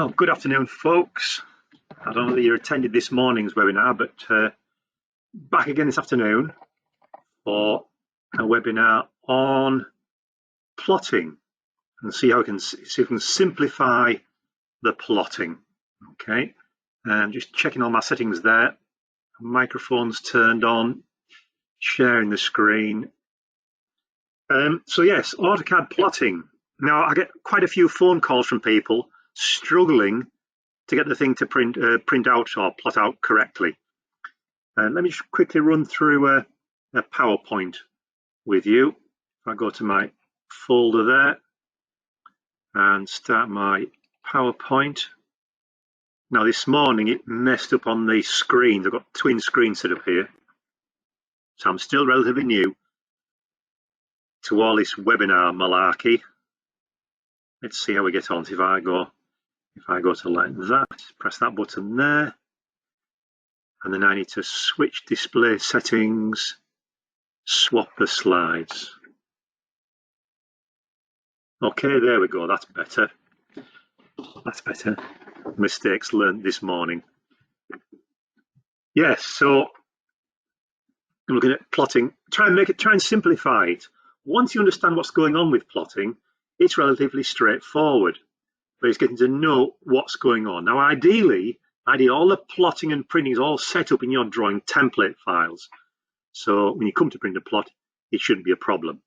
Well, good afternoon, folks. I don't know that you attended this morning's webinar, but back again this afternoon for a webinar on plotting and see we can simplify the plotting. Okay, and just checking all my settings there. Microphone's turned on, sharing the screen. So yes, AutoCAD plotting. Now I get quite a few phone calls from people struggling to get the thing to print out or plot out correctly. And let me just quickly run through a PowerPoint with you. If I go to my folder there and start my PowerPoint. Now this morning it messed up on the screens. I've got twin screens set up here. So I'm still relatively new to all this webinar malarkey. Let's see how we get on. If I go to like that, press that button there, and then I need to switch display settings, swap the slides. Okay, there we go, that's better. That's better. Mistakes learned this morning. Yes, so I'm looking at plotting. Try and simplify it. Once you understand what's going on with plotting, it's relatively straightforward. But it's getting to know what's going on. Now, ideally, all the plotting and printing is all set up in your drawing template files. So when you come to print a plot, it shouldn't be a problem.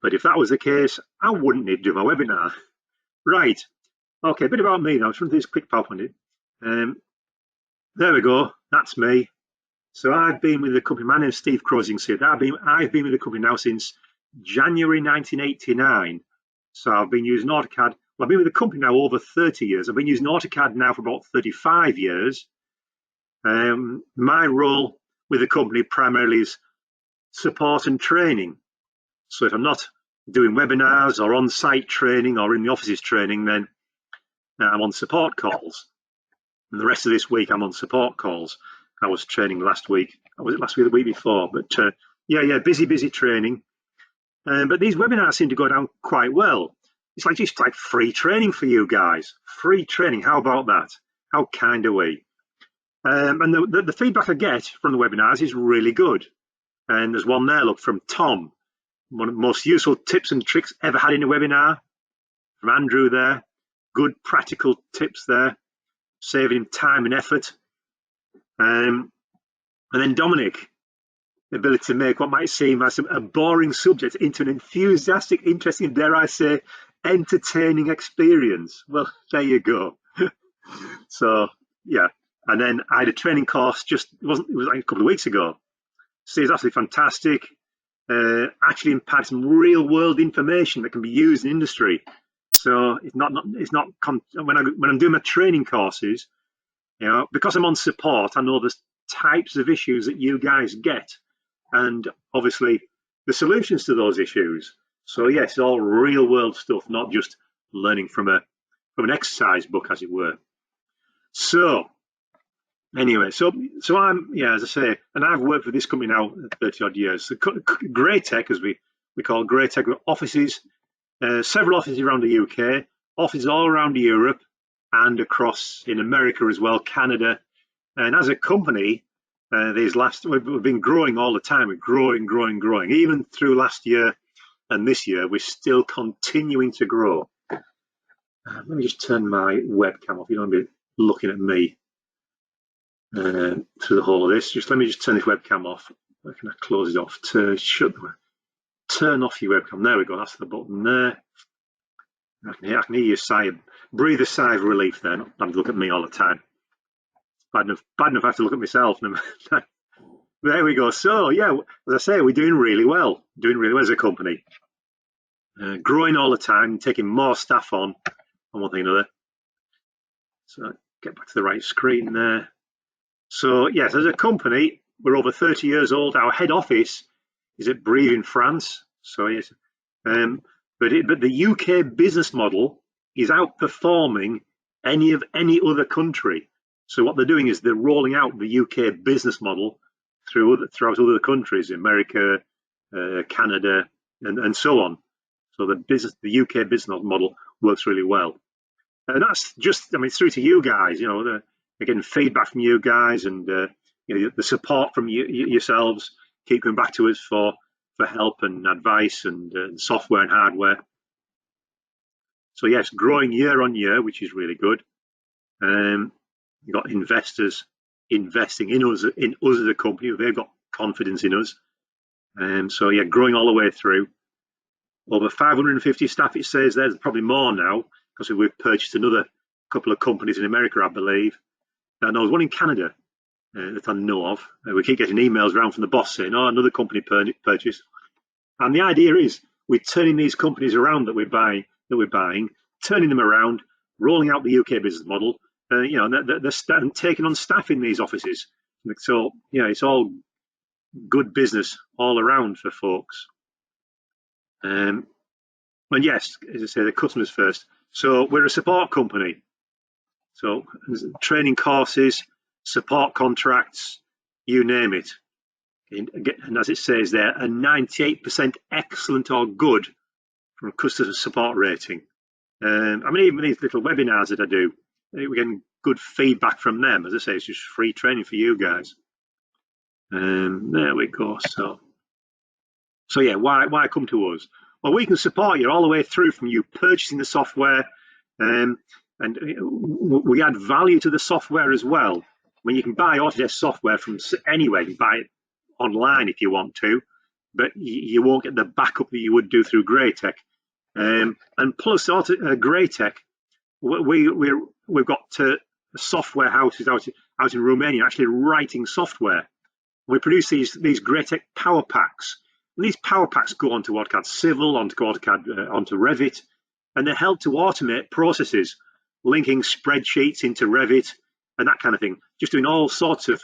But if that was the case, I wouldn't need to do my webinar. Right. Okay, a bit about me now. I'll just run through this quick PowerPoint. There we go. That's me. So I've been with the company. My name's Steve Crosing. I've been with the company now since January 1989. So I've been using AutoCAD. Well, I've been with the company now over 30 years. I've been using AutoCAD now for about 35 years. My role with the company primarily is support and training. So if I'm not doing webinars or on-site training or in the offices training, then I'm on support calls. And the rest of this week, I'm on support calls. I was training last week. Was it last week or the week before? But yeah, busy training. But these webinars seem to go down quite well. It's just like free training for you guys. Free training, how about that? How kind are we? And the feedback I get from the webinars is really good. And there's one there, look, from Tom. One of the most useful tips and tricks ever had in a webinar. From Andrew there. Good practical tips there. Saving him time and effort. And then Dominic. The ability to make what might seem as a boring subject into an enthusiastic, interesting, dare I say, entertaining experience. Well, there you go. So yeah, and then I had a training course it was like a couple of weeks ago. So it's absolutely fantastic. Actually imparts some real world information that can be used in industry. So it's not when I'm doing my training courses, because I'm on support, I know the types of issues that you guys get, and obviously the solutions to those issues. So yes, it's all real world stuff, not just learning from an exercise book, as it were. So anyway, so I'm, as I say, and I've worked for this company now 30 odd years. So Greytech, as we call Greytech, offices, several offices around the UK, offices all around Europe and across in America as well, Canada. And as a company, we've been growing all the time. We're growing. Even through last year and this year, we're still continuing to grow. Let me just turn my webcam off. You don't want to be looking at me through the whole of this. Let me just turn this webcam off. Where can I close it off? Turn off your webcam. There we go. That's the button there. I can hear you breathe a sigh of relief there. Not having to look at me all the time. Bad enough I have to look at myself. There we go. So yeah, as I say, we're doing really well as a company. Growing all the time, taking more staff on one thing or another. So get back to the right screen there. So yes, as a company, we're over 30 years old. Our head office is at Brive in France. So yes, but the UK business model is outperforming any other country. So what they're doing is they're rolling out the UK business model throughout other countries, America, Canada, and so on. So the UK business model works really well. And that's just, I mean, through to you guys. You know, they're getting feedback from you guys, and you know, the support from yourselves, keep coming back to us for help and advice and software and hardware. So yes, growing year on year, which is really good. You've got investors investing in us as a company. They've got confidence in us. So yeah, growing all the way through. Over 550 staff, it says there's probably more now, because we've purchased another couple of companies in America, I believe. And there was one in Canada that I know of. We keep getting emails around from the boss saying, oh, another company purchased. And the idea is we're turning these companies around that we're buying, turning them around, rolling out the UK business model, you know, they're taking on staff in these offices. So, yeah, it's all good business all around for folks. And yes, as I say, the customers first. So we're a support company. So training courses, support contracts, you name it. And as it says there, a 98% excellent or good from a customer support rating. I mean, even these little webinars that I do, we're getting good feedback from them. As I say, it's just free training for you guys. There we go. So yeah, why come to us? Well, we can support you all the way through from you purchasing the software, and we add value to the software as well. When you can buy Autodesk software from anywhere, you can buy it online if you want to, but you won't get the backup that you would do through Greytech. And plus, Greytech, we've got software houses out in Romania actually writing software. We produce these Greytech power packs. And these power packs go onto AutoCAD Civil, onto AutoCAD, onto Revit, and they help to automate processes, linking spreadsheets into Revit and that kind of thing. Just doing all sorts of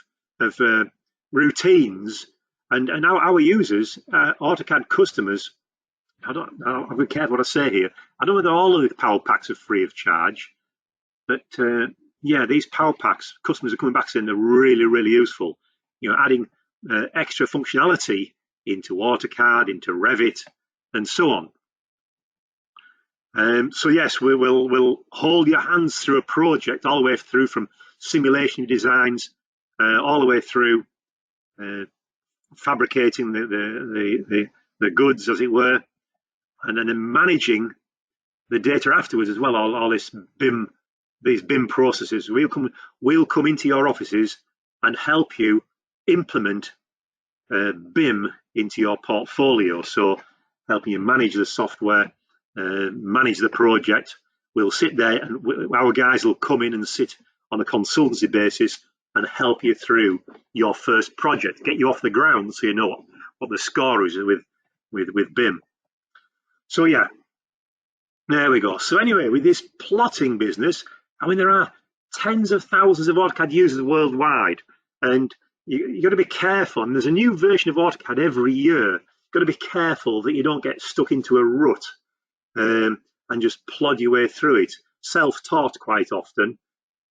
routines. And our users, AutoCAD customers, I'll be careful what I say here. I don't know whether all of the power packs are free of charge, but yeah, these power packs, customers are coming back saying they're really, really useful. You know, adding extra functionality into AutoCAD, into Revit, and so on. So yes, we'll hold your hands through a project all the way through, from simulation designs all the way through fabricating the goods, as it were, and then managing the data afterwards as well. All this BIM, these BIM processes. We'll come into your offices and help you implement BIM into your portfolio. So helping you manage the software, manage the project. We'll sit there, and our guys will come in and sit on a consultancy basis and help you through your first project, get you off the ground so you know what the score is with BIM. So yeah, there we go. So anyway, with this plotting business, I mean, there are tens of thousands of AutoCAD users worldwide, and you got to be careful. And there's a new version of AutoCAD every year. You've got to be careful that you don't get stuck into a rut and just plod your way through it. Self-taught quite often.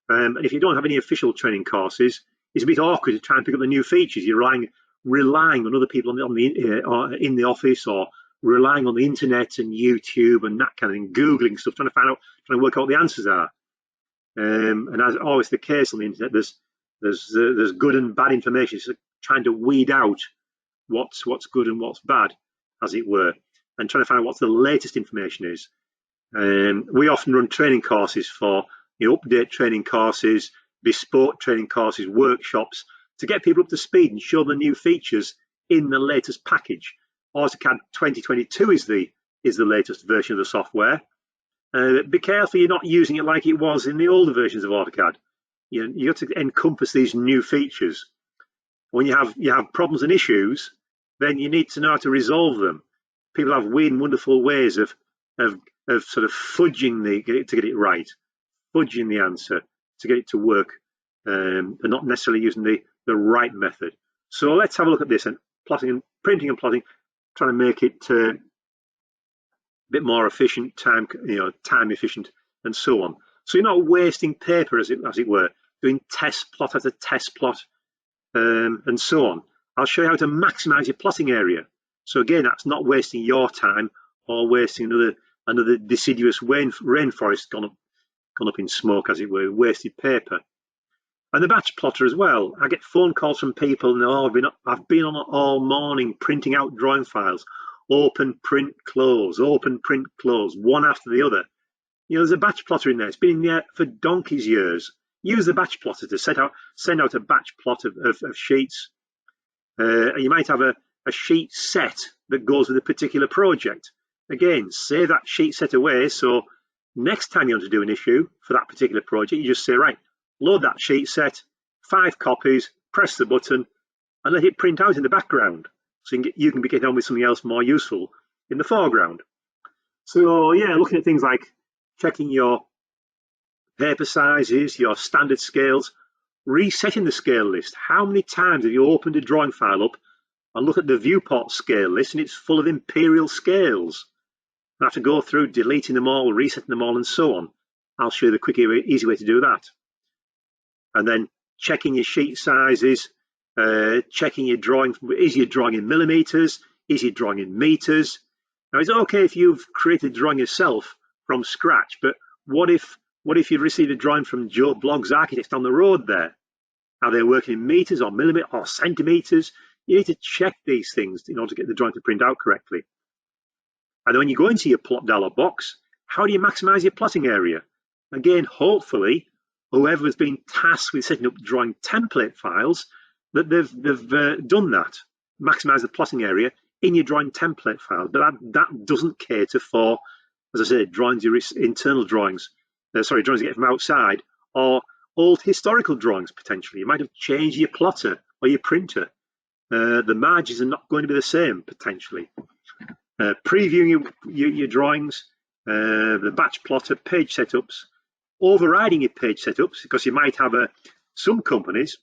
And if you don't have any official training courses, it's a bit awkward to try and pick up the new features. You're relying on other people in the office, or relying on the internet and YouTube and that kind of thing, Googling stuff, trying to work out what the answers are. And as always the case on the internet, there's good and bad information. So trying to weed out what's good and what's bad, as it were, and trying to find out what the latest information is. We often run training courses for, update training courses, bespoke training courses, workshops, to get people up to speed and show the new features in the latest package. AutoCAD 2022 is the latest version of the software. Be careful you're not using it like it was in the older versions of AutoCAD. You have to encompass these new features. When you have problems and issues, then you need to know how to resolve them. People have weird and wonderful ways of sort of fudging to get it right, fudging the answer to get it to work, and not necessarily using the right method. So let's have a look at this, and plotting and printing and plotting, trying to make it a bit more efficient, time efficient, and so on. So you're not wasting paper, as it were, doing test plot after test plot, and so on. I'll show you how to maximize your plotting area. So again, that's not wasting your time or wasting another deciduous rainforest gone up in smoke, as it were, wasted paper. And the batch plotter as well. I get phone calls from people, and I've been on all morning printing out drawing files, open, print, close, open, print, close, one after the other. You know, there's a batch plotter in there. It's been in there for donkey's years. Use the batch plotter to send out a batch plot of sheets. You might have a sheet set that goes with a particular project. Again, save that sheet set away, so next time you want to do an issue for that particular project, you just say, right, load that sheet set, 5 copies, press the button, and let it print out in the background. So you can be getting on with something else more useful in the foreground. So yeah, looking at things like checking your paper sizes, your standard scales, resetting the scale list. How many times have you opened a drawing file up and look at the viewport scale list and it's full of imperial scales? I have to go through deleting them all, resetting them all, and so on. I'll show you the quick, easy way to do that. And then checking your sheet sizes, checking your drawing. Is your drawing in millimeters? Is your drawing in meters? Now, it's okay if you've created a drawing yourself from scratch, but what if you've received a drawing from Joe Bloggs Architects down the road there? Are they working in meters or millimeters or centimeters? You need to check these things in order to get the drawing to print out correctly. And then when you go into your plot dialog box, how do you maximize your plotting area? Again, hopefully, whoever has been tasked with setting up drawing template files, that they've done that, maximize the plotting area in your drawing template file. But that doesn't cater for, as I said, drawings, your internal drawings, drawings you get from outside, or old historical drawings potentially. You might have changed your plotter or your printer. The margins are not going to be the same potentially. Previewing your drawings, the batch plotter, page setups, overriding your page setups, because you might have some companies,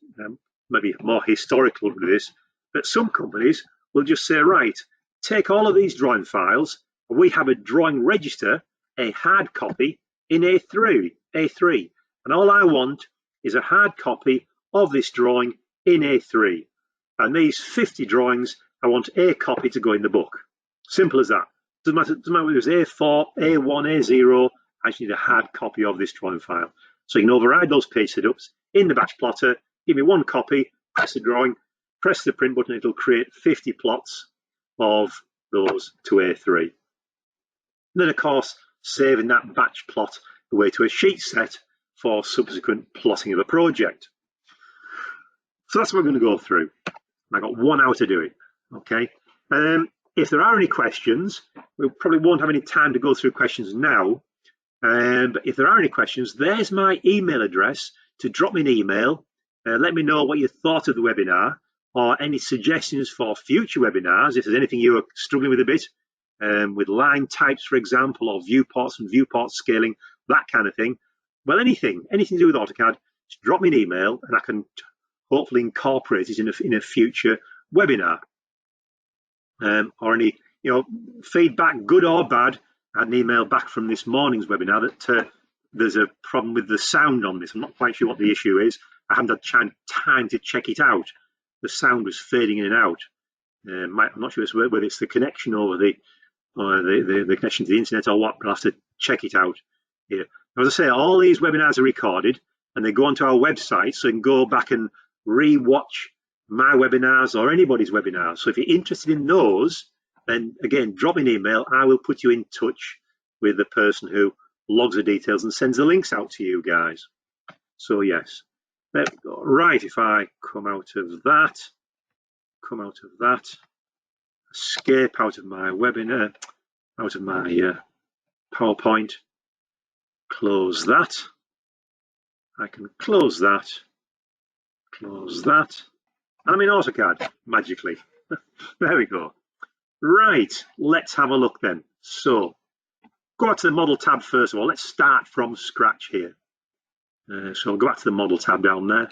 maybe more historical with this, but some companies will just say, right, take all of these drawing files, we have a drawing register, a hard copy in A3, and all I want is a hard copy of this drawing in A3. And these 50 drawings, I want a copy to go in the book. Simple as that. Doesn't matter whether it's A4, A1, A0, I just need a hard copy of this drawing file. So you can override those page setups in the batch plotter, give me one copy, press the drawing, press the print button, it'll create 50 plots of those to A3. And then of course, saving that batch plot away to a sheet set for subsequent plotting of a project. So that's what we're going to go through. I got 1 hour to do it, okay? If there are any questions, we probably won't have any time to go through questions now, but if there are any questions, there's my email address to drop me an email. Let me know what you thought of the webinar, or any suggestions for future webinars, if there's anything you're struggling with a bit, with line types, for example, or viewports and viewport scaling, that kind of thing. Well, anything to do with AutoCAD, just drop me an email and I can hopefully incorporate it in a future webinar. Or any feedback, good or bad. I had an email back from this morning's webinar that there's a problem with the sound on this. I'm not quite sure what the issue is. I haven't had time to check it out. The sound was fading in and out. I'm not sure whether it's the connection over the connection to the internet or what, but I'll have to check it out here. As I say, all these webinars are recorded and they go onto our website, so you can go back and re-watch my webinars or anybody's webinars. So if you're interested in those, then again, drop me an email. I will put you in touch with the person who logs the details and sends the links out to you guys. So yes, right, if I come out of that, escape out of my webinar, out of my PowerPoint, close that. I can close that, and I'm in AutoCAD magically. There we go. Right, let's have a look then. So go back to the model tab first of all. Let's start from scratch here. So I'll go back to the model tab down there.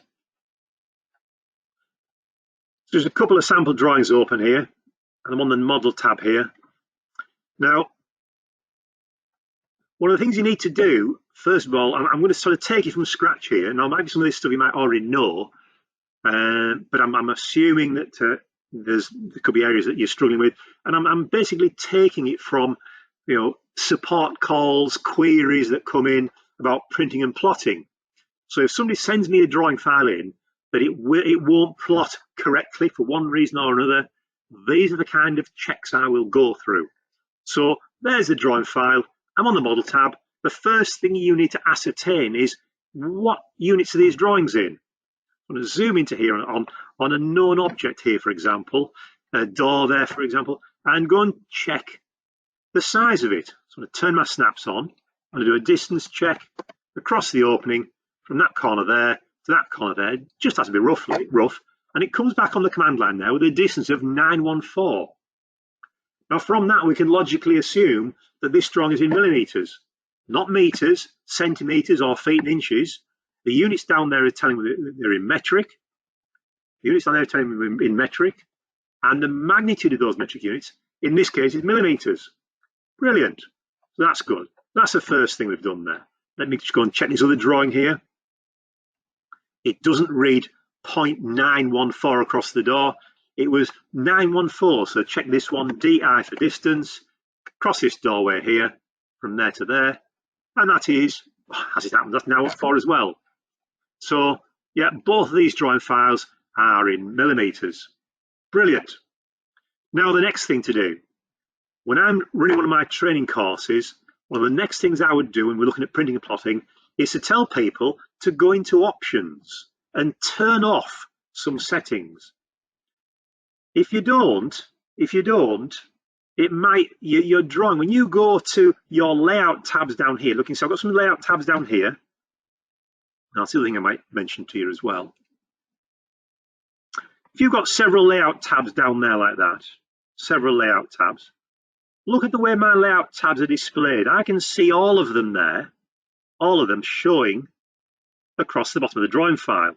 So there's a couple of sample drawings open here, and I'm on the model tab here. Now, one of the things you need to do, first of all, I'm going to sort of take it from scratch here. Now, maybe some of this stuff you might already know, but I'm assuming that there could be areas that you're struggling with, and I'm basically taking it from support calls, queries that come in, about printing and plotting. So if somebody sends me a drawing file in that it won't plot correctly for one reason or another, these are the kind of checks I will go through. So there's the drawing file. I'm on the model tab. The first thing you need to ascertain is what units are these drawings in. I'm going to zoom into here on a known object here, for example, a door there, for example, and go and check the size of it. So I'm going to turn my snaps on. I'm going to do a distance check across the opening from that corner there to that corner there. It just has to be rough, and it comes back on the command line now with a distance of 914. Now from that we can logically assume that this drawing is in millimeters, not meters, centimeters or feet and inches. The units down there are telling me they're in metric. The units down there are telling me in metric, and the magnitude of those metric units in this case is millimeters. Brilliant. So that's good. That's the first thing we've done there. Let me just go and check this other drawing here. It doesn't read 0.914 across the door. It was 914, so check this one, DI for distance, across this doorway here, from there to there, and that is, as it happens, that's now up 4 as well. So, yeah, both of these drawing files are in millimeters. Brilliant. Now the next thing to do, when I'm running one of my training courses, one of the next things I would do when we're looking at printing and plotting is to tell people to go into options and turn off some settings. If you don't, it might, your drawing, when you go to your layout tabs down here, looking, so I've got some layout tabs down here. And that's the other thing I might mention to you as well. If you've got several layout tabs down there like that, several layout tabs, look at the way my layout tabs are displayed. I can see all of them there, all of them showing across the bottom of the drawing file.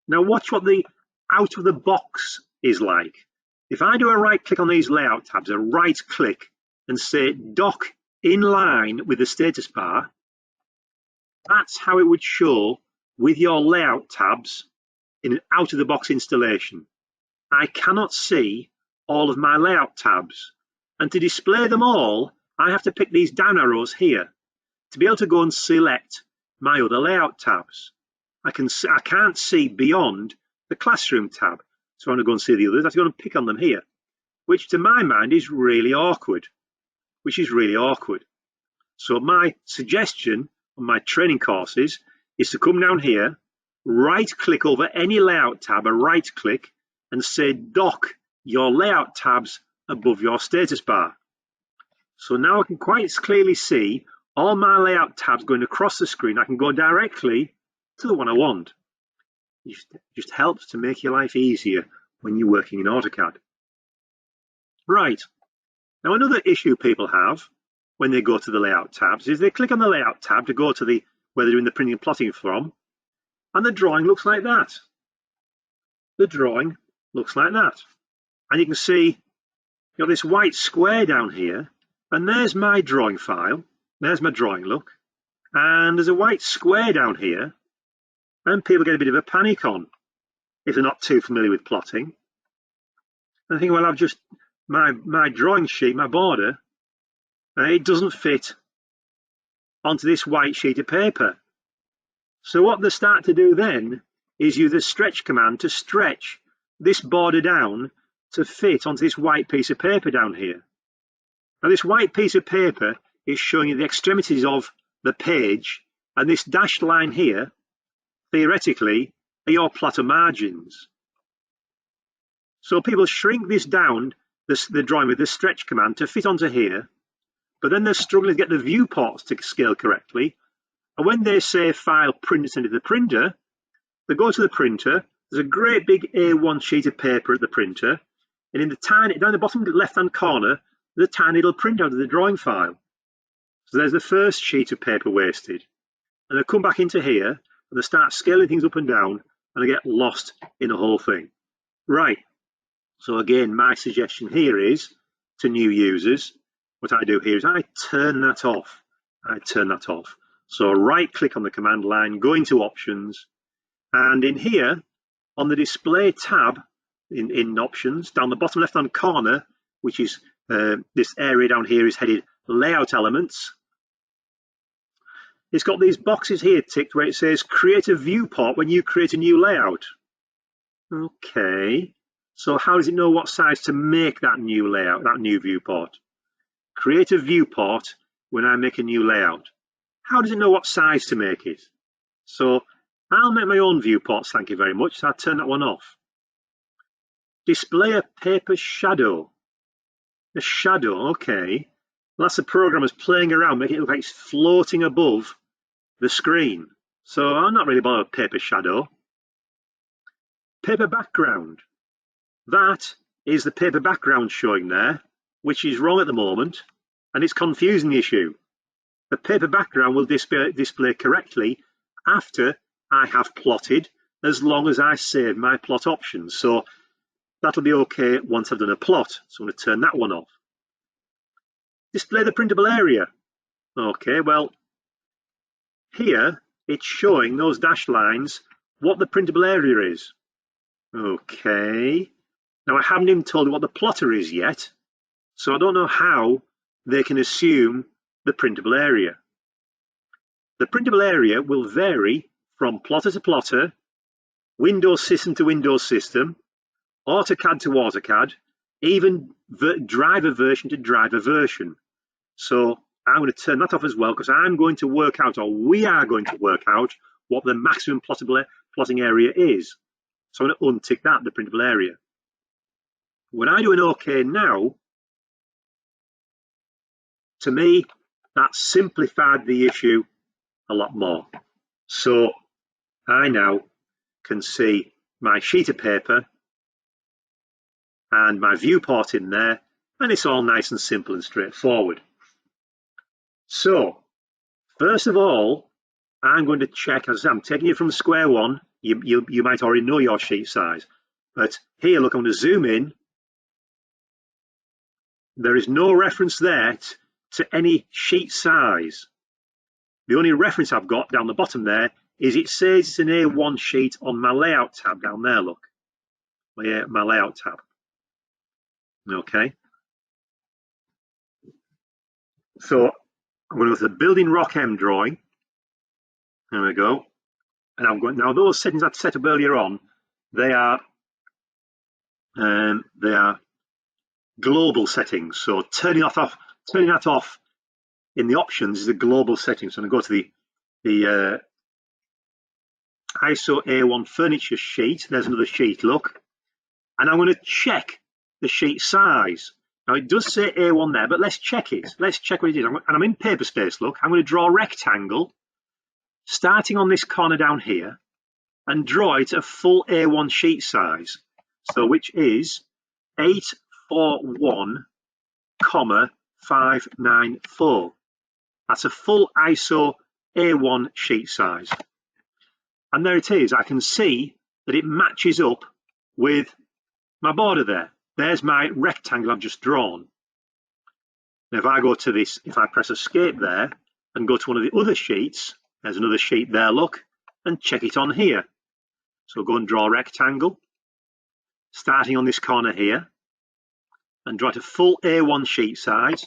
Now watch what the out of the box is like. If I do a right click on these layout tabs, a right click, and say dock in line with the status bar, that's how it would show with your layout tabs in an out of the box installation. I cannot see all of my layout tabs, and to display them all I have to pick these down arrows here to be able to go and select my other layout tabs. I can't see beyond the classroom tab, so I'm going to go and see the others. I have to go and pick on them here, which to my mind is really awkward, So my suggestion on my training courses is to come down here, right click over any layout tab, a right click, and say dock your layout tabs above your status bar. So now I can quite clearly see all my layout tabs going across the screen. I can go directly to the one I want. It just helps to make your life easier when you're working in AutoCAD. Right, now another issue people have when they go to the layout tabs is they click on the layout tab to go to where they're doing the printing and plotting from, and the drawing looks like that. The drawing looks like that. And you can see you've got this white square down here, and there's my drawing file. There's my drawing look. And there's a white square down here, and people get a bit of a panic on if they're not too familiar with plotting. And I think, well, I've just, my drawing sheet, my border, it doesn't fit onto this white sheet of paper. So what they start to do then is use the stretch command to stretch this border down to fit onto this white piece of paper down here. Now this white piece of paper is showing you the extremities of the page, and this dashed line here, theoretically, are your platter margins. So people shrink this down, the drawing with the stretch command to fit onto here, but then they're struggling to get the viewports to scale correctly. And when they say file print and send it to the printer, they go to the printer, there's a great big A1 sheet of paper at the printer, and in the down the bottom left-hand corner, there's a tiny little printout of the drawing file. So there's the first sheet of paper wasted. And they come back into here, and they start scaling things up and down, and they get lost in the whole thing. Right, so again, my suggestion here is, to new users, what I do here is I turn that off. So right click on the command line, go into options, and in here, on the display tab, in options, down the bottom left-hand corner, which is this area down here is headed layout elements. it's got these boxes here ticked where it says create a viewport when you create a new layout. Okay, so how does it know what size to make that new layout, that new viewport? Create a viewport when I make a new layout. How does it know what size to make it? So I'll make my own viewports, thank you very much. So I'll turn that one off. Display a paper shadow. A shadow, okay. Well, that's the programmers playing around, making it look like it's floating above the screen. So I'm not really bothered with paper shadow. Paper background. That is the paper background showing there, which is wrong at the moment, and it's confusing the issue. The paper background will display correctly after I have plotted, as long as I save my plot options. So that'll be okay once I've done a plot. So I'm going to turn that one off. Display the printable area. Okay, well, here it's showing those dashed lines what the printable area is. Okay, now I haven't even told you what the plotter is yet, so I don't know how they can assume the printable area. The printable area will vary from plotter to plotter, Windows system to Windows system, AutoCAD to AutoCAD, even driver version to driver version. So I'm going to turn that off as well, because I'm going to work out, or we are going to work out, what the maximum plotting area is. So I'm going to untick that, the printable area. When I do an OK now, to me, that simplified the issue a lot more. So I now can see my sheet of paper and my viewport in there, and it's all nice and simple and straightforward. So first of all, I'm going to check, as I'm taking it from square one. You might already know your sheet size, but here, look, I'm going to zoom in. There is no reference there to any sheet size. The only reference I've got down the bottom there is it says it's an A1 sheet on my layout tab down there, look. My layout tab. Okay. So I'm going to go to the building rock M drawing. There we go. And I'm going, now those settings I'd set up earlier on, they are global settings. So turning that off in the options is a global setting. So I'm going to go to the ISO A1 furniture sheet. There's another sheet, look. And I'm going to check the sheet size. Now it does say A1 there, but let's check it. Let's check what it is. And I'm in paper space, look. I'm going to draw a rectangle starting on this corner down here and draw it a full A1 sheet size. So which is 841,594. That's a full ISO A1 sheet size. And there it is. I can see that it matches up with my border there. There's my rectangle I've just drawn. Now if I go to this, if I press escape there and go to one of the other sheets, there's another sheet there, look, and check it on here. So go and draw a rectangle, starting on this corner here, and draw it a full A1 sheet size,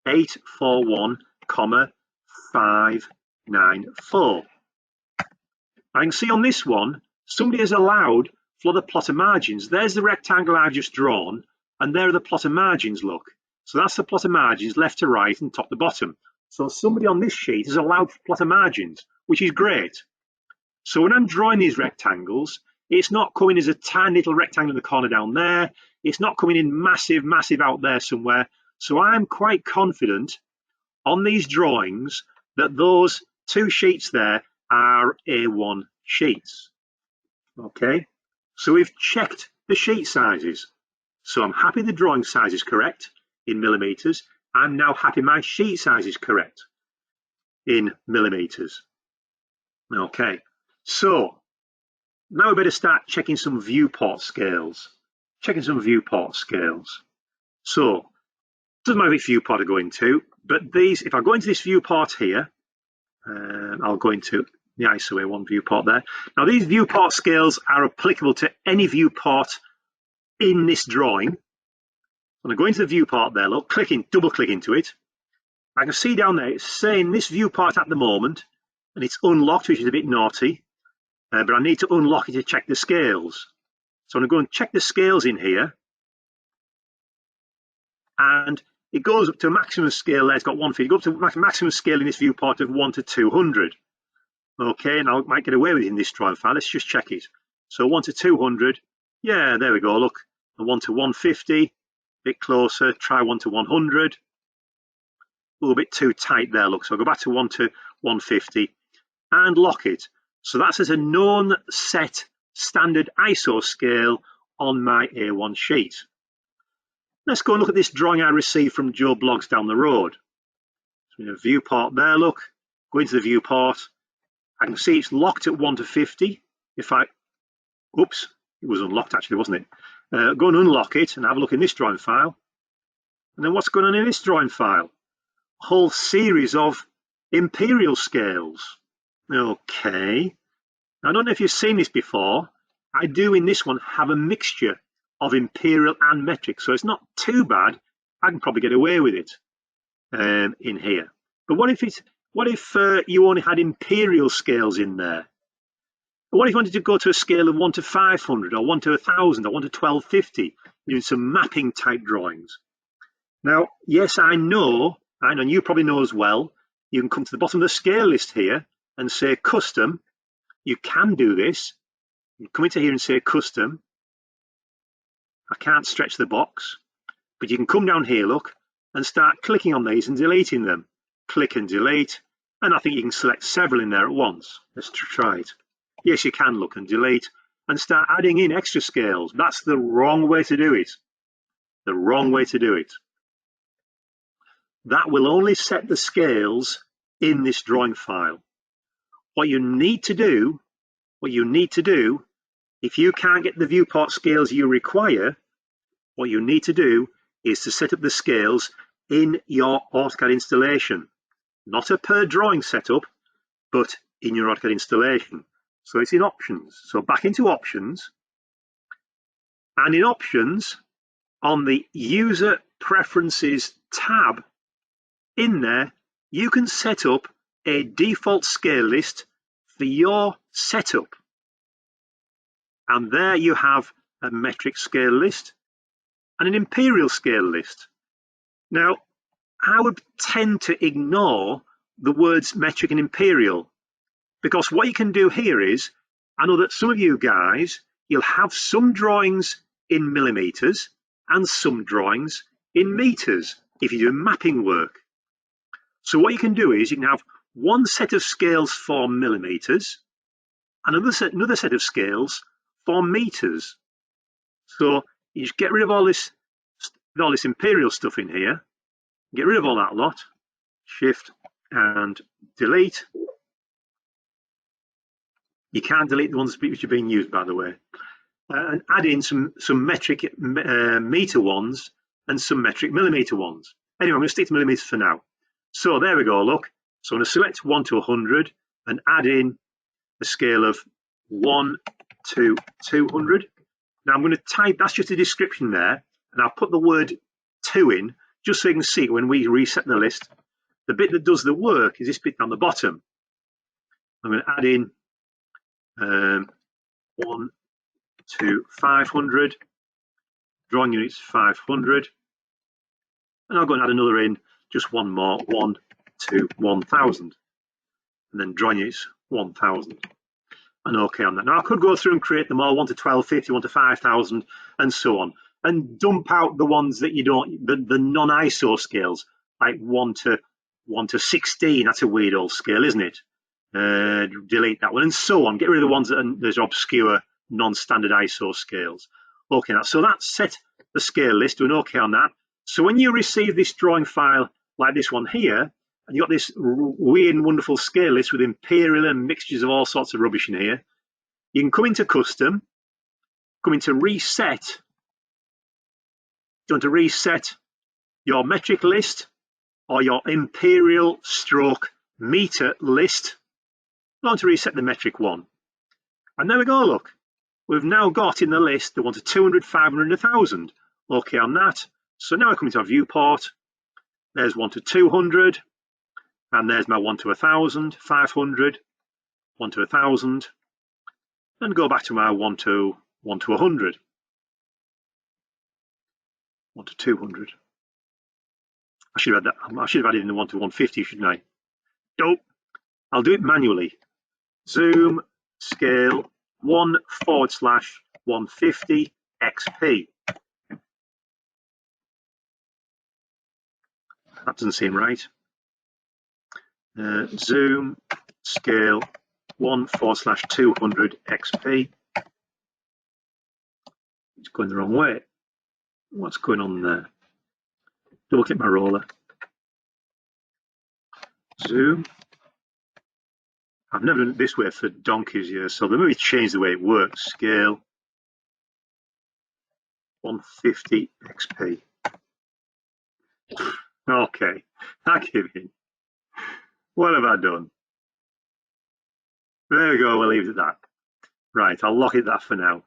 841,594. I can see on this one, somebody has allowed for the plotter margins. There's the rectangle I've just drawn, and there are the plotter margins, look. So that's the plotter margins left to right and top to bottom. So somebody on this sheet has allowed plotter margins, which is great. So when I'm drawing these rectangles, it's not coming as a tiny little rectangle in the corner down there. It's not coming in massive, massive out there somewhere. So I'm quite confident on these drawings that those two sheets there are A1 sheets. Okay, so we've checked the sheet sizes. So I'm happy the drawing size is correct in millimeters. I'm now happy my sheet size is correct in millimeters. Okay, so now we better start checking some viewport scales. So doesn't matter which viewport I go into, but these, if I go into this viewport here, I'll go into the ISO A1 viewport there. Now these viewport scales are applicable to any viewport in this drawing. When I go into the viewport there, look, double click into it, I can see down there it's saying this viewport at the moment, and it's unlocked, which is a bit naughty, but I need to unlock it to check the scales. So I'm going to go and check the scales in here, and it goes up to a maximum scale there. It's got 150. It goes up to maximum scale in this viewport of 1 to 200. Okay, now I might get away with it in this drawing file. Let's just check it. So 1 to 200. Yeah, there we go. Look, and 1 to 150. A bit closer. Try 1 to 100. A little bit too tight there. Look, so I'll go back to 1 to 150 and lock it. So that's as a known set standard ISO scale on my A1 sheet. Let's go and look at this drawing I received from Joe Bloggs down the road. So in a viewport there, look, go into the viewport. I can see it's locked at 1 to 50. If I, oops, it was unlocked actually, wasn't it? Go and unlock it and have a look in this drawing file. And then what's going on in this drawing file? A whole series of imperial scales. Okay. Now, I don't know if you've seen this before. I do in this one have a mixture of imperial and metric, so it's not too bad. I can probably get away with it in here. But what if you only had imperial scales in there? What if you wanted to go to a scale of 1 to 500 or 1 to 1000 or 1 to 1250, doing some mapping type drawings? Now, yes, I know, and you probably know as well, you can come to the bottom of the scale list here and say custom. You can do this. You come into here and say custom. I can't stretch the box, but you can come down here, look, and start clicking on these and deleting them. Click and delete, and I think you can select several in there at once. Let's try it. Yes, you can look and delete and start adding in extra scales. That's the wrong way to do it. The wrong way to do it. That will only set the scales in this drawing file. What you need to do, if you can't get the viewport scales you require, what you need to do is to set up the scales in your AutoCAD installation. Not a per drawing setup, but in your AutoCAD installation. So it's in options. So back into options. And in options, on the user preferences tab, in there, you can set up a default scale list for your setup. And there you have a metric scale list and an imperial scale list. Now, I would tend to ignore the words metric and imperial, because what you can do here is, I know that some of you guys, you'll have some drawings in millimeters and some drawings in meters if you're doing mapping work. So what you can do is you can have one set of scales for millimeters and another set of scales for meters. So you just get rid of all this imperial stuff in here, get rid of all that lot, shift and delete. You can't delete the ones which are being used, by the way, and add in some metric meter ones and some metric millimeter ones. Anyway, I'm going to stick to millimeters for now. So there we go, look. So I'm going to select 1 to 100 and add in a scale of 1 to 200. Now I'm going to type, that's just a description there, and I'll put the word 2 in just so you can see when we reset the list. The bit that does the work is this bit down the bottom. I'm going to add in 1 to 500, drawing units 500, and I'll go and add another in, just one more, 1 to 1000, and then drawing units 1000, and OK on that. Now I could go through and create them all, 1 to 1250, 1 to 5000, and so on, and dump out the ones that you don't, the non-ISO scales, like 1 to 16. That's a weird old scale, isn't it? Delete that one, and so on. Get rid of the ones that are, there's obscure non-standard ISO scales. OK, now, so that's set the scale list, do an OK on that. So when you receive this drawing file like this one here, and you've got this weird and wonderful scale list with imperial and mixtures of all sorts of rubbish in here, you can come into custom, come into reset. Do you want to reset your metric list or your imperial stroke meter list? I want to reset the metric one. And there we go, look. We've now got in the list the 1 to 200, 500, and 1000. OK on that. So now I come into our viewport. There's 1 to 200. And there's my 1 to 1,000, 500, 1 to 1,000, and go back to my 1 to 100, 1 to 200. I should have added in the 1 to 150, shouldn't I? Nope. I'll do it manually. Zoom, scale, 1/150 XP. That doesn't seem right. Zoom, scale, 1/200 XP. It's going the wrong way. What's going on there? Double click my roller. Zoom. I've never done it this way for donkeys years, so they maybe change the way it works. Scale, 150 XP. Okay, I give in. What have I done? There we go, we'll leave it at that. Right, I'll lock it that for now.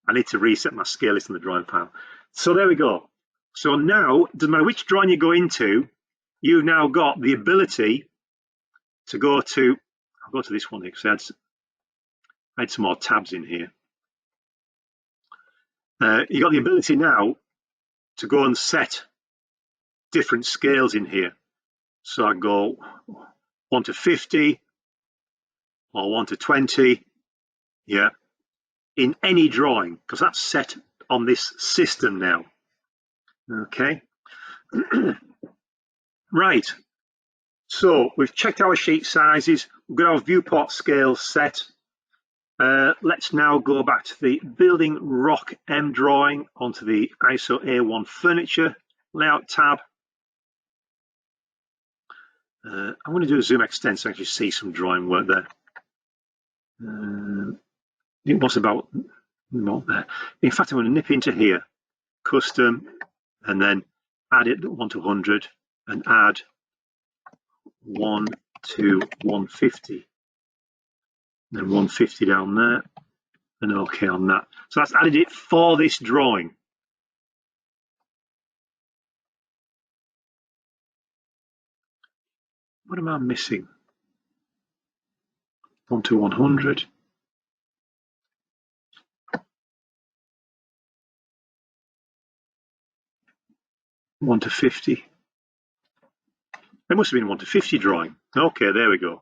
I need to reset my scale list on the drawing file. So there we go. So now, doesn't matter which drawing you go into, you've now got the ability to go to, I'll go to this one here because I had some more tabs in here. You've got the ability now to go and set different scales in here. So I go 1 to 50 or 1 to 20, yeah, in any drawing, because that's set on this system now. Okay. Right. So we've checked our sheet sizes, we've got our viewport scale set. Let's now go back to the Building Rock M drawing onto the ISO A1 Furniture Layout tab. I'm going to do a zoom extend so I can actually see some drawing work there. It was about not there. In fact, I'm going to nip into here, custom, and then add it 1 to 100 and add 1 to 150. Then 150 down there, and OK on that. So that's added it for this drawing. What am I missing? 1 to 100. One to 50. There must have been 1 to 50 drawing. OK, there we go.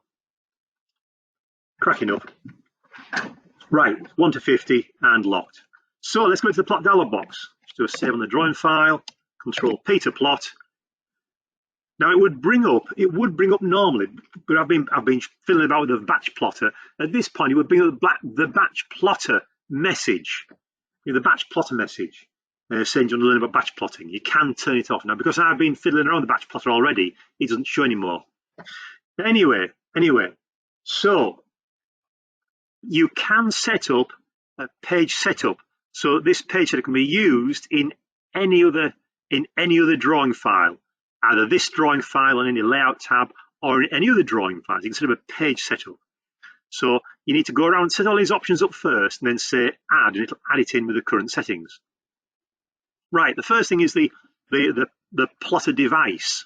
Cracking up. Right, 1 to 50 and locked. So let's go to the plot dialog box. Just do a save on the drawing file. Control P to plot. Now it would bring up normally, but I've been fiddling about with the batch plotter. At this point, it would bring up the batch plotter message. The batch plotter message saying you want to learn about batch plotting. You can turn it off now because I've been fiddling around with the batch plotter already. It doesn't show anymore. Anyway, so you can set up a page setup. So this page setup can be used in any other drawing file. Either this drawing file on any layout tab or in any other drawing file. You can set up a page setup. So you need to go around and set all these options up first and then say add, and it'll add it in with the current settings. Right, the first thing is the plotter device.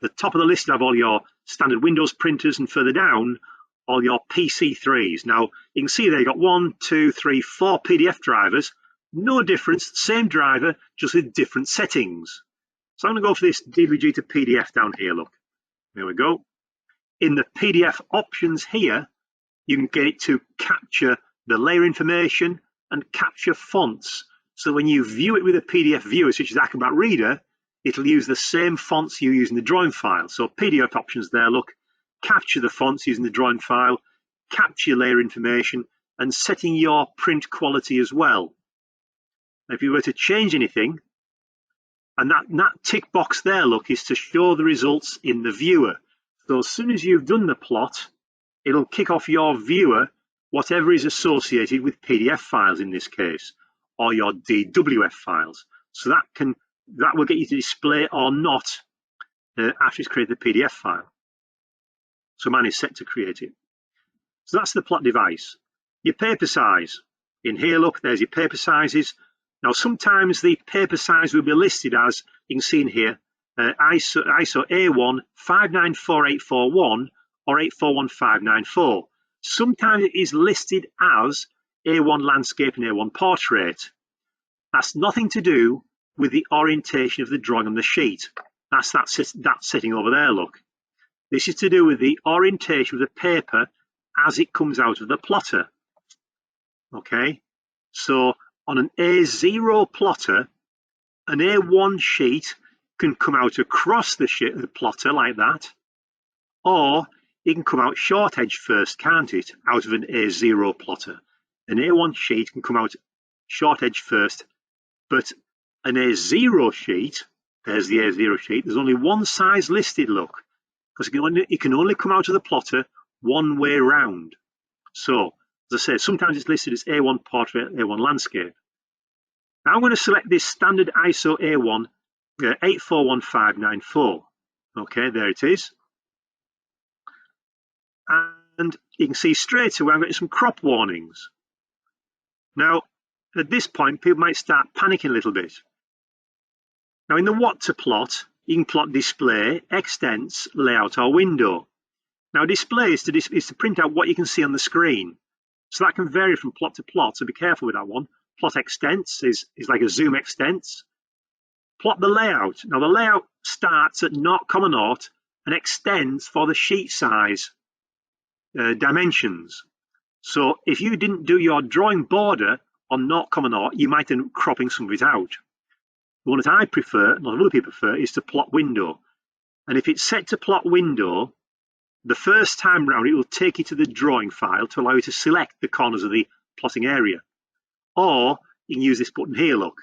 The top of the list have all your standard Windows printers, and further down, all your PC3s. Now, you can see there you've got 1, 2, 3, 4 PDF drivers. No difference, same driver, just with different settings. So I'm going to go for this DWG to PDF down here, look. There we go. In the PDF options here, you can get it to capture the layer information and capture fonts. So when you view it with a PDF viewer, such as Acrobat Reader, it'll use the same fonts you use in the drawing file. So PDF options there, look. Capture the fonts using the drawing file, capture layer information, and setting your print quality as well. Now, if you were to change anything, and that tick box there, look, is to show the results in the viewer. So as soon as you've done the plot, it'll kick off your viewer, whatever is associated with PDF files in this case, or your DWF files. So that will get you to display or not after it's created the PDF file. So mine is set to create it. So that's the plot device. Your paper size. In here, look, there's your paper sizes. Now, sometimes the paper size will be listed as, you can see in here, ISO A1 594841 or 841594. Sometimes it is listed as A1 landscape and A1 portrait. That's nothing to do with the orientation of the drawing on the sheet. That's that setting over there, look. This is to do with the orientation of the paper as it comes out of the plotter. Okay, so on an A0 plotter, an A1 sheet can come out across the plotter like that, or it can come out short edge first, can't it, out of an A0 plotter. An A1 sheet can come out short edge first, but an A0 sheet, there's the A0 sheet, there's only one size listed, look, because it can only come out of the plotter one way round. So, as I said, sometimes it's listed as A1 portrait, A1 landscape. Now I'm going to select this standard ISO A1 841594. Okay, there it is. And you can see straight away I'm getting some crop warnings. Now, at this point, people might start panicking a little bit. Now, in the what to plot, you can plot display, extents, layout, or window. Now, display is to print out what you can see on the screen. So that can vary from plot to plot, so be careful with that one. Plot extents is like a zoom extents. Plot the layout. Now, the layout starts at 0,0 and extends for the sheet size dimensions. So if you didn't do your drawing border on 0,0, you might end up cropping some of it out. The one that I prefer, and a lot of other people prefer, is to plot window. And if it's set to plot window, the first time round it will take you to the drawing file to allow you to select the corners of the plotting area. Or you can use this button here, look.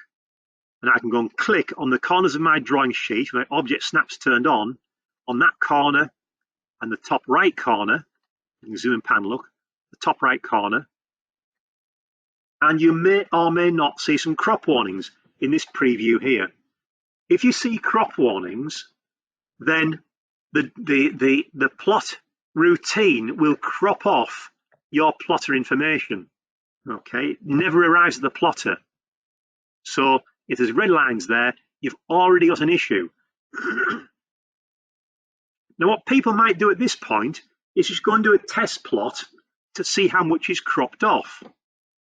And I can go and click on the corners of my drawing sheet, my object snaps turned on that corner and the top right corner. You can zoom and pan, look, the top right corner. And you may or may not see some crop warnings in this preview here. If you see crop warnings, then the plot routine will crop off your plotter information. Okay, it never arrives at the plotter. So if there's red lines there, you've already got an issue. Now, what people might do at this point is just go and do a test plot to see how much is cropped off.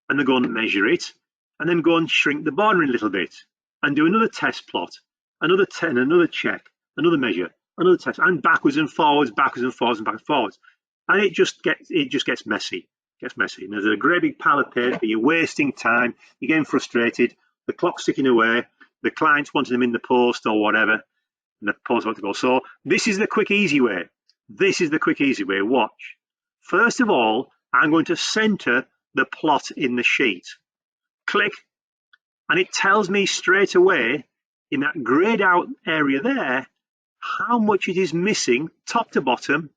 And then go and measure it, and then go and shrink the border in a little bit, and do another test plot, another check, another measure, another test, and backwards and forwards, backwards and forwards, and backwards and forwards. And it just gets messy. And there's a great big pile of paper, you're wasting time, you're getting frustrated, the clock's ticking away, the client's wanting them in the post or whatever, and the post wants to go. So this is the quick, easy way. This is the quick, easy way. Watch. First of all, I'm going to center the plot in the sheet. Click, and it tells me straight away in that grayed out area there how much it is missing top to bottom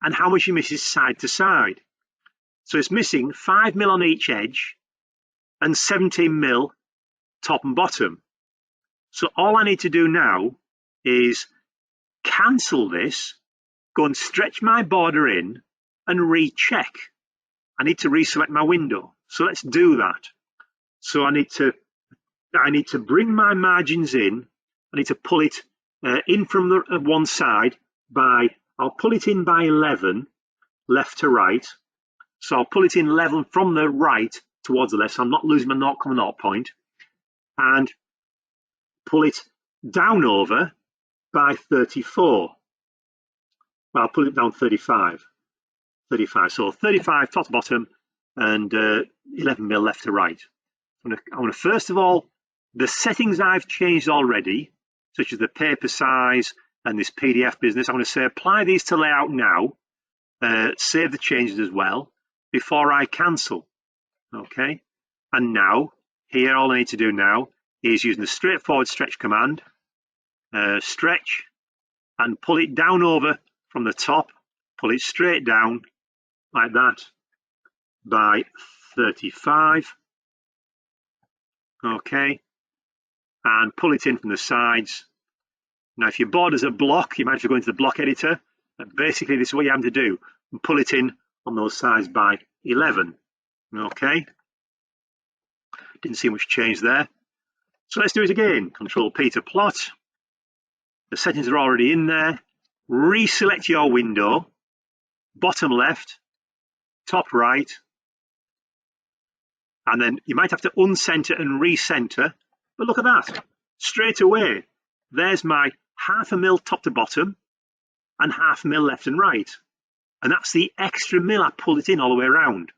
and how much it misses side to side. So it's missing 5 mm on each edge and 17 mm top and bottom. So all I need to do now is cancel this, go and stretch my border in and recheck. I need to reselect my window. So let's do that. So I need to bring my margins in. I need to pull it in from the one side I'll pull it in by 11, left to right. So I'll pull it in 11 from the right towards the left, so I'm not losing my 0,0 point. And pull it down over by 34. Well, I'll pull it down 35. So 35 top to bottom and 11 mm left to right. I want to first of all, the settings I've changed already, such as the paper size and this PDF business, I'm going to say apply these to layout now, save the changes as well before I cancel. Okay, and now here all I need to do now is using the straightforward stretch command, stretch and pull it down over from the top, pull it straight down like that by 35. Okay, and pull it in from the sides. Now if your border's a block, you might have to go into the block editor, and basically this is what you have to do, and pull it in on those sides by 11. Okay, didn't see much change there. So let's do it again. Control P to plot. The settings are already in there. Reselect your window, bottom left, top right, and then you might have to uncenter and recenter, but look at that. Straight away, there's my 0.5 mil top to bottom and 0.5 mil left and right. And that's the extra mil I pulled it in all the way around.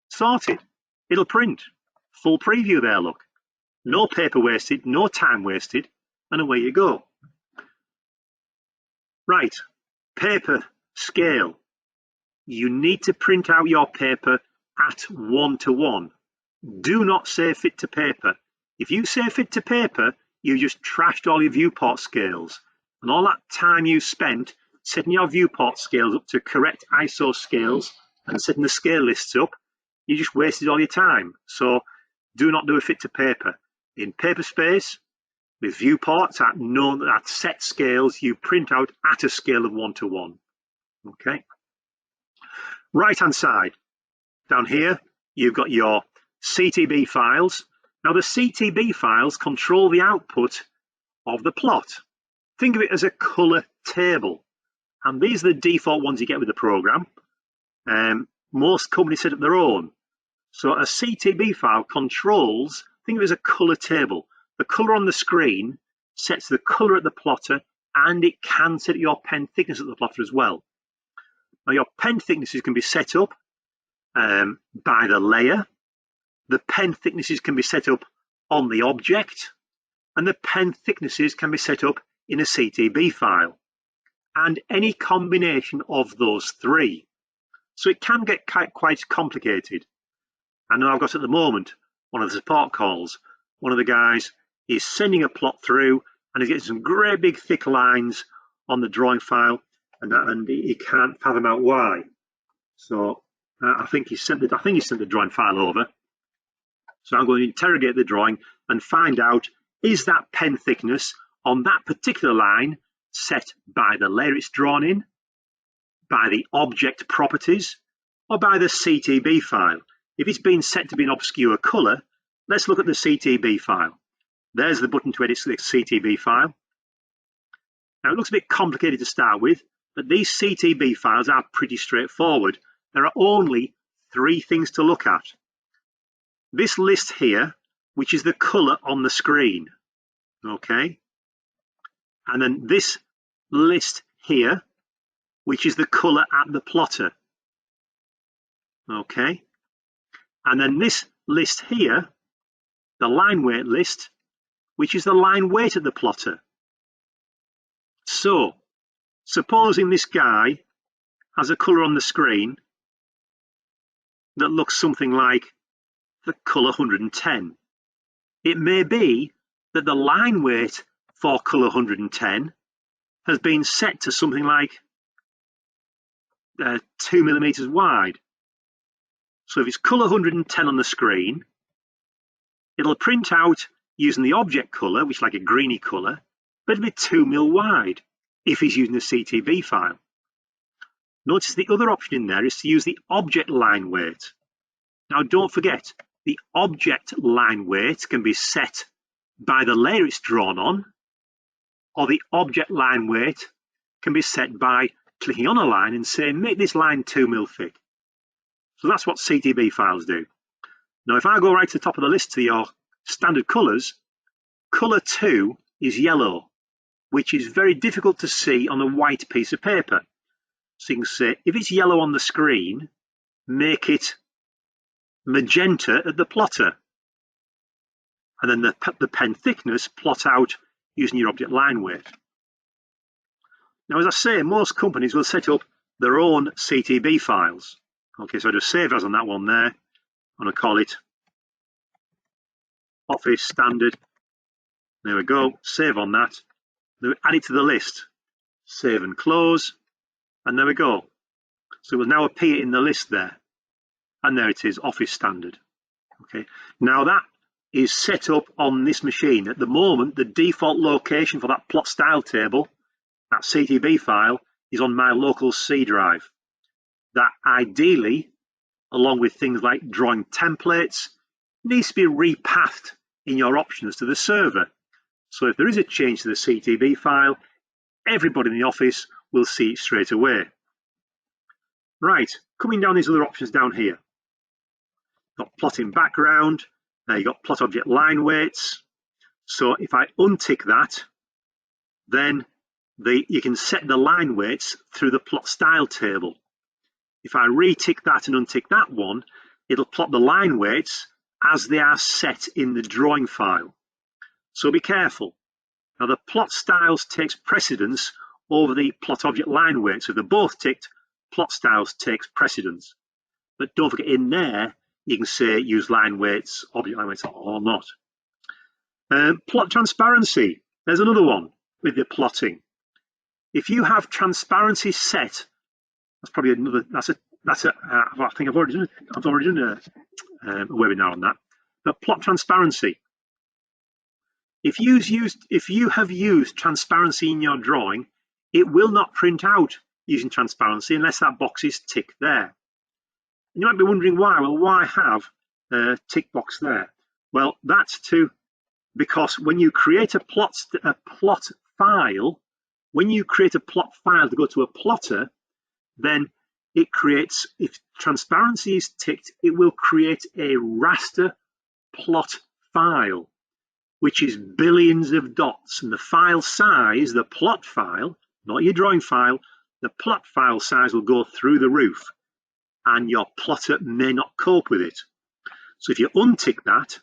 Sorted. It'll print. Full preview there, look. No paper wasted, no time wasted, and away you go. Right, paper scale. You need to print out your paper at 1:1. Do not say fit to paper. If you say fit to paper, you just trashed all your viewport scales. And all that time you spent setting your viewport scales up to correct ISO scales and setting the scale lists up, you just wasted all your time. So do not do a fit to paper. In paper space, with viewports at set scales, you print out at a scale of 1:1. Okay. Right hand side, down here, you've got your CTB files. Now the CTB files control the output of the plot. Think of it as a color table. And these are the default ones you get with the program. Most companies set up their own. So a CTB file controls, think of it as a color table. The color on the screen sets the color at the plotter, and it can set your pen thickness at the plotter as well. Now your pen thicknesses can be set up by the layer. The pen thicknesses can be set up on the object, and the pen thicknesses can be set up in a CTB file, and any combination of those three. So it can get quite complicated. And I've got at the moment one of the support calls. One of the guys is sending a plot through, and he's getting some great big thick lines on the drawing file, and he can't fathom out why. So I think he sent the drawing file over. So I'm going to interrogate the drawing and find out, is that pen thickness on that particular line set by the layer it's drawn in, by the object properties, or by the CTB file? If it's been set to be an obscure color, let's look at the CTB file. There's the button to edit the CTB file. Now it looks a bit complicated to start with, but these CTB files are pretty straightforward. There are only 3 things to look at. This list here, which is the color on the screen, okay? And then this list here, which is the color at the plotter, okay? And then this list here, the line weight list, which is the line weight at the plotter. So, supposing this guy has a color on the screen that looks something like the color 110. It may be that the line weight for color 110 has been set to something like 2 millimeters wide. So if it's color 110 on the screen, it'll print out using the object color, which is like a greeny color, but it'll be 2 mil wide if he's using a CTB file. Notice the other option in there is to use the object line weight. Now don't forget, the object line weight can be set by the layer it's drawn on, or the object line weight can be set by clicking on a line and saying, make this line 2 mil thick. So that's what CTB files do. Now, if I go right to the top of the list to your standard colors, color 2 is yellow, which is very difficult to see on a white piece of paper. So you can say, if it's yellow on the screen, make it magenta at the plotter. And then the pen thickness plot out using your object line weight. Now, as I say, most companies will set up their own CTB files. Okay, so I just save as on that one there. I'm going to call it Office Standard. There we go, save on that. Then add it to the list. Save and close. And there we go. So it will now appear in the list there. And there it is, Office Standard. Okay, now that is set up on this machine. At the moment, the default location for that plot style table, that CTB file, is on my local C drive. That ideally, along with things like drawing templates, needs to be repathed in your options to the server. So if there is a change to the CTB file, everybody in the office will see it straight away. Right, coming down these other options down here. Got plotting background, you've got plot object line weights. So if I untick that, then you can set the line weights through the plot style table. If I retick that and untick that one, it'll plot the line weights as they are set in the drawing file. So be careful. Now the plot styles takes precedence over the plot object line weights. So if they're both ticked, plot styles takes precedence. But don't forget, in there, you can say use line weights, object line weights, or not. Plot transparency. There's another one with the plotting. If you have transparency set, that's probably another. I think I've already done a webinar on that. But plot transparency. If you have used transparency in your drawing, it will not print out using transparency unless that box is ticked there. And you might be wondering why. Well, why have a tick box there? Well, that's because when you create a plot file, when you create a plot file to go to a plotter, then it creates, if transparency is ticked, it will create a raster plot file, which is billions of dots. And the file size, the plot file, not your drawing file, the plot file size will go through the roof, and your plotter may not cope with it. So if you untick that,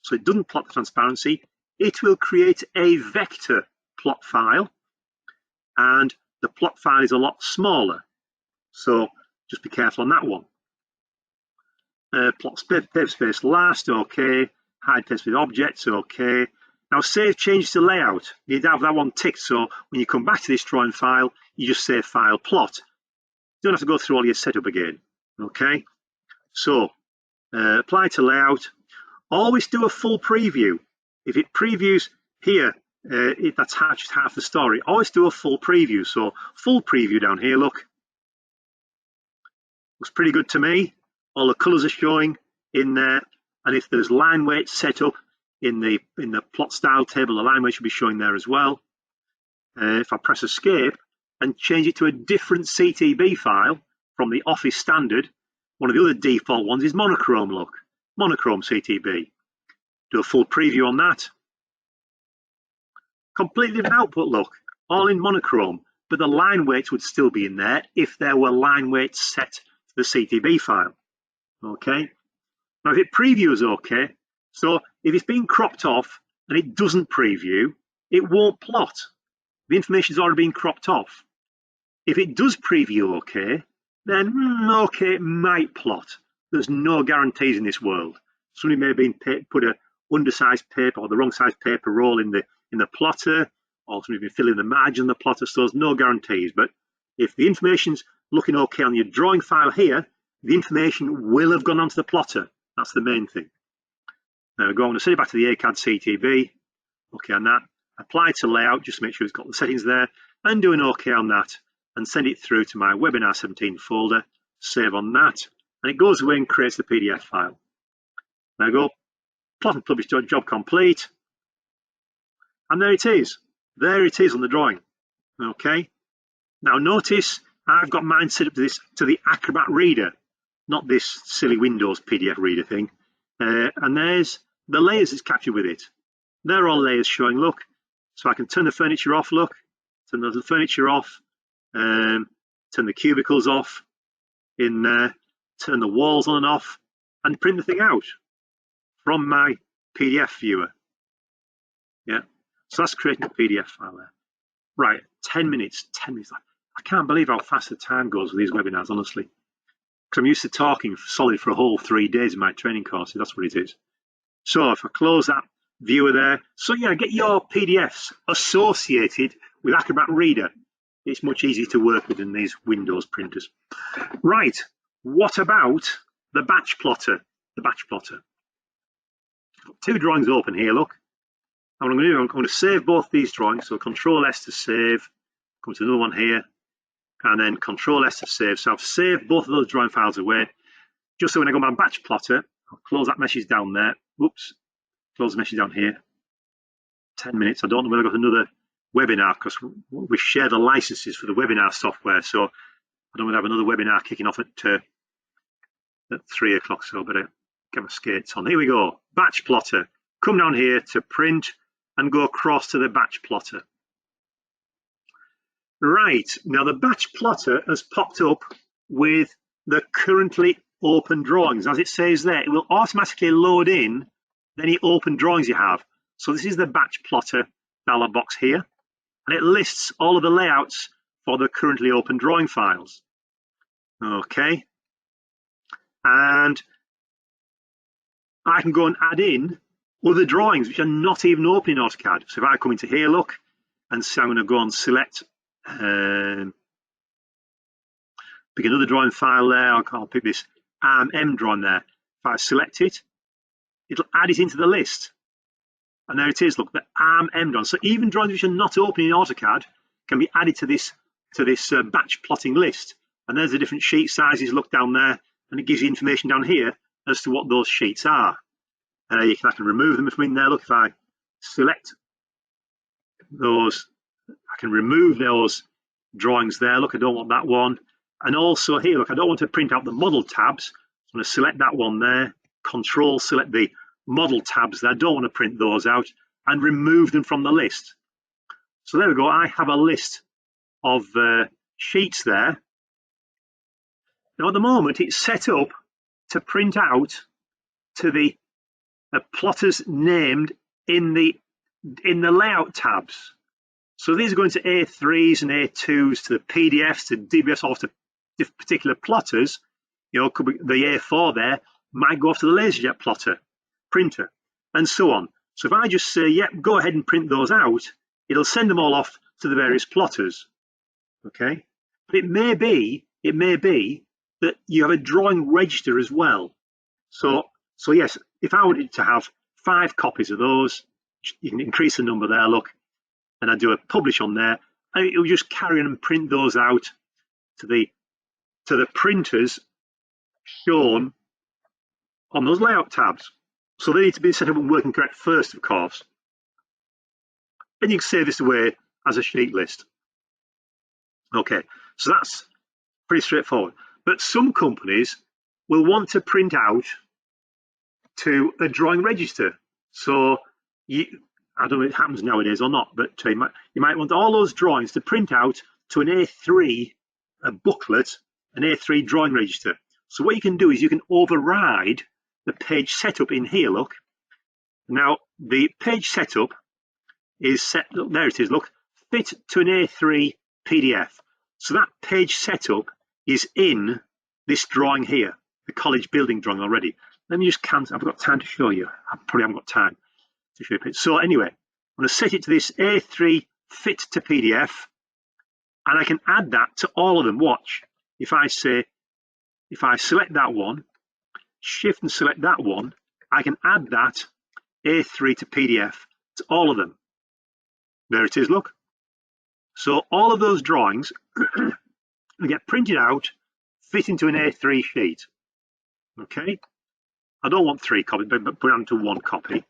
so it doesn't plot the transparency, it will create a vector plot file, and the plot file is a lot smaller. So just be careful on that one. Plot paper space last, okay. Hide paper space objects, okay. Now save changes to layout. You'd have that one ticked, so when you come back to this drawing file, you just say file plot. You don't have to go through all your setup again, okay. So apply to layout. Always do a full preview. If it previews here, that's just half the story. Always do a full preview. So full preview down here, look. Looks pretty good to me. All the colors are showing in there, and if there's line weights set up in the plot style table, the line weight should be showing there as well. If I press escape and change it to a different CTB file from the Office standard, one of the other default ones is monochrome. Look, monochrome CTB. Do a full preview on that. Completely different output. Look, all in monochrome, but the line weights would still be in there if there were line weights set to the CTB file. Okay. Now if it previews okay, so if it's been cropped off and it doesn't preview, it won't plot. The information's already been cropped off. If it does preview okay, then okay, it might plot. There's no guarantees in this world. Somebody may have been put a undersized paper or the wrong size paper roll in the plotter, or somebody's been filling the margin of the plotter, so there's no guarantees. But if the information's looking okay on your drawing file here, the information will have gone onto the plotter. That's the main thing. Now I'm going to set it back to the AutoCAD CTB. Okay on that. Apply to layout, just to make sure it's got the settings there, and do an okay on that, and send it through to my webinar 17 folder. Save on that, and it goes away and creates the PDF file. Now go plot and publish job complete, and there it is. There it is on the drawing. Okay. Now notice I've got mine set up to the Acrobat Reader, not this silly Windows PDF reader thing. And there's the layers it's captured with it. They're all layers showing, look. So I can turn the furniture off, look. Turn the furniture off, turn the cubicles off in there, turn the walls on and off, and print the thing out from my PDF viewer. Yeah, so that's creating a PDF file there. Right, 10 minutes, 10 minutes. I can't believe how fast the time goes with these webinars, honestly. Because I'm used to talking solid for a whole 3 days in my training courses, that's what it is. So if I close that viewer there, so yeah, get your PDFs associated with Acrobat Reader. It's much easier to work with than these Windows printers. Right, what about the batch plotter? The batch plotter. Two drawings open here, look. And what I'm going to do, I'm going to save both these drawings. So Control S to save, come to another one here, and then Control S to save. So I've saved both of those drawing files away, just so when I go to my batch plotter, I'll close that message down there. Whoops, close the message down here. 10 minutes. I don't know whether I've got another webinar because we share the licenses for the webinar software. So I don't want to have another webinar kicking off at 3 o'clock. So I better get my skates on. Here we go. Batch plotter. Come down here to print and go across to the batch plotter. Right, now the batch plotter has popped up with the currently open drawings. As it says there, it will automatically load in any open drawings you have. So this is the batch plotter dialog box here, and it lists all of the layouts for the currently open drawing files. Okay, and I can go and add in other drawings which are not even open in AutoCAD. So if I come into here, look, and say I'm going to go and select, pick another drawing file there. I'll pick this M drawing there. If I select it, it'll add it into the list. And there it is, look, the M drawing. So even drawings which are not open in AutoCAD can be added to this batch plotting list. And there's the different sheet sizes, look down there, and it gives you information down here as to what those sheets are. I can remove them from in there. Look, if I select those, I can remove those drawings there. Look, I don't want that one. And also here, look, I don't want to print out the model tabs. I'm going to select that one there, Control, select the model tabs there. I don't want to print those out and remove them from the list. So there we go. I have a list of sheets there. Now at the moment, it's set up to print out to the plotters named in the layout tabs. So these are going to A3s and A2s, to the PDFs, to DBS, or to particular plotters. You know, could be the A4 there might go off to the LaserJet plotter printer, and so on. So if I just say, yep, go ahead and print those out, it'll send them all off to the various plotters. Okay, but it may be that you have a drawing register as well. So yes, if I wanted to have 5 copies of those, you can increase the number there, look, and I do a publish on there, and it will just carry on and print those out to the printers shown on those layout tabs. So they need to be set up and working correct first, of course. And you can save this away as a sheet list. Okay, so that's pretty straightforward. But some companies will want to print out to a drawing register. So I don't know if it happens nowadays or not, but you might want all those drawings to print out to an A3 booklet, an A3 drawing register. So what you can do is you can override the page setup in here, look. Now the page setup is set, look, there it is, look, fit to an A3 PDF. So that page setup is in this drawing here, the college building drawing already. Let me just cancel, I've got time to show you. I probably haven't got time to show you. So anyway, I'm going to set it to this A3 fit to PDF, and I can add that to all of them. Watch, if I select that one, shift and select that one, I can add that A3 to PDF to all of them. There it is, look. So all of those drawings get printed out, fit into an A3 sheet. Okay, I don't want 3 copies, but put it onto 1 copy.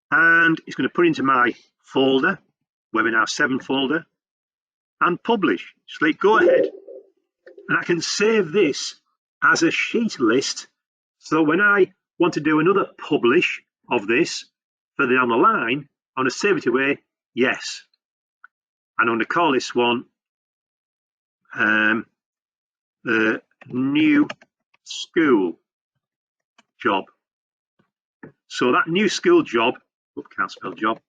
And it's going to put into my folder, Webinar 7 folder, and publish. Just let go ahead, and I can save this as a sheet list. So when I want to do another publish of this further down the line, I want to save it away, yes. And I'm going to call this one the new school job. So that new school job, oops, can't spell job,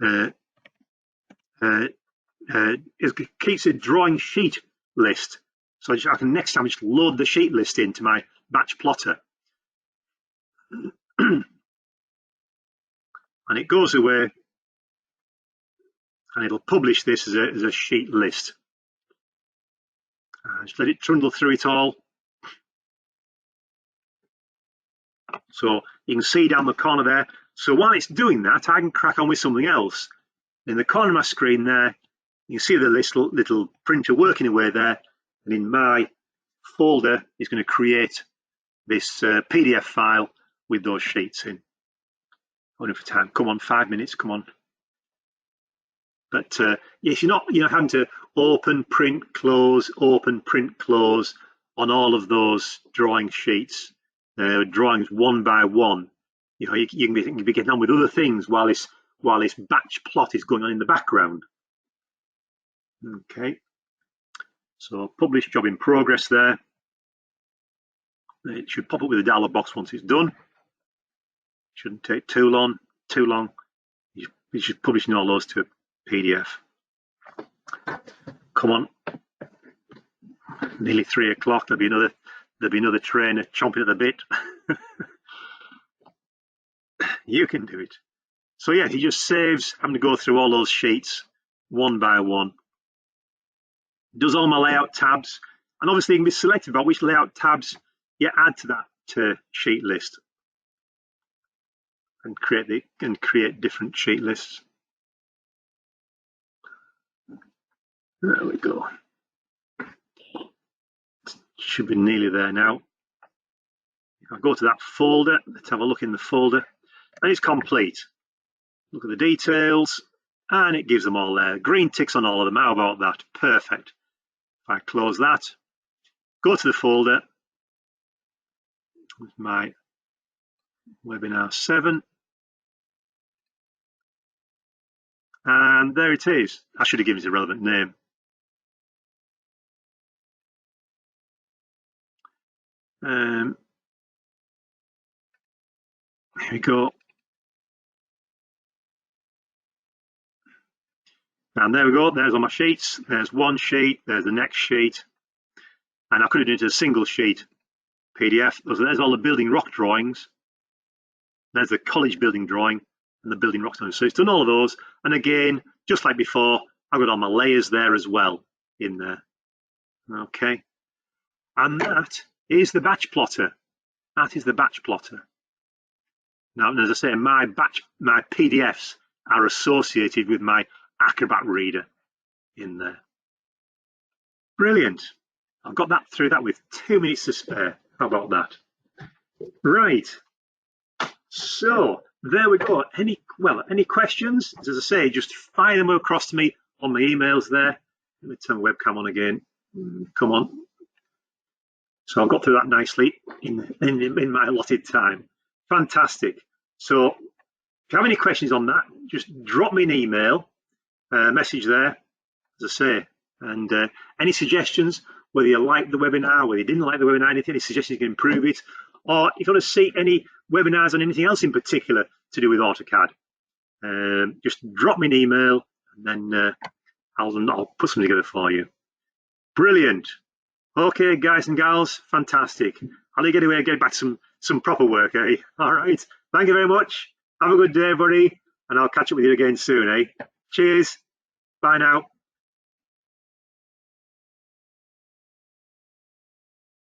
it keeps a drawing sheet list. So I can next time just load the sheet list into my batch plotter. And it goes away and it'll publish this as a sheet list. Just let it trundle through it all. So you can see down the corner there. So while it's doing that, I can crack on with something else. In the corner of my screen there, you can see the little printer working away there. And in my folder, it's going to create this PDF file with those sheets in. Only for time. Come on, 5 minutes. Come on. But yes, you're not having to open, print, close on all of those drawing sheets, drawings one by one. You can be getting on with other things while this batch plot is going on in the background. Okay, so publish job in progress there. It should pop up with a dialog box once it's done. Shouldn't take too long. You should publishing all those to a PDF. Come on, nearly 3 o'clock. There'll be another trainer chomping at the bit. You can do it. So yeah, he just saves having to go through all those sheets one by one. Does all my layout tabs, and obviously you can be selective about which layout tabs you add to that sheet list, and create different sheet lists. There we go. Should be nearly there now. If I go to that folder, let's have a look in the folder, and it's complete. Look at the details, and it gives them all there. Green ticks on all of them. How about that? Perfect. If I close that, go to the folder with my webinar 7, and there it is. I should have given it a relevant name. Here we go. And there we go, there's all my sheets. There's one sheet, there's the next sheet. And I could have done it as a single sheet PDF. There's all the building rock drawings. There's the college building drawing and the building rock drawing. So it's done all of those. And again, just like before, I've got all my layers there as well in there. Okay. And that is the batch plotter. That is the batch plotter. Now, as I say, my PDFs are associated with my Acrobat reader in there. Brilliant. I've got that through that with 2 minutes to spare. How about that? Right. So there we go. Any questions? As I say, just fire them across to me on my emails there. Let me turn the webcam on again. Come on. So I've got through that nicely in my allotted time. Fantastic. So if you have any questions on that, just drop me an email. Message there, as I say, and any suggestions, whether you like the webinar, whether you didn't like the webinar, any suggestions you can improve it, or if you want to see any webinars on anything else in particular to do with AutoCAD, just drop me an email, and then I'll put something together for you. Brilliant. Okay, guys and gals, fantastic. I'll get away and get back to some proper work, eh? All right. Thank you very much. Have a good day, everybody, and I'll catch up with you again soon, eh? Cheers. Bye now.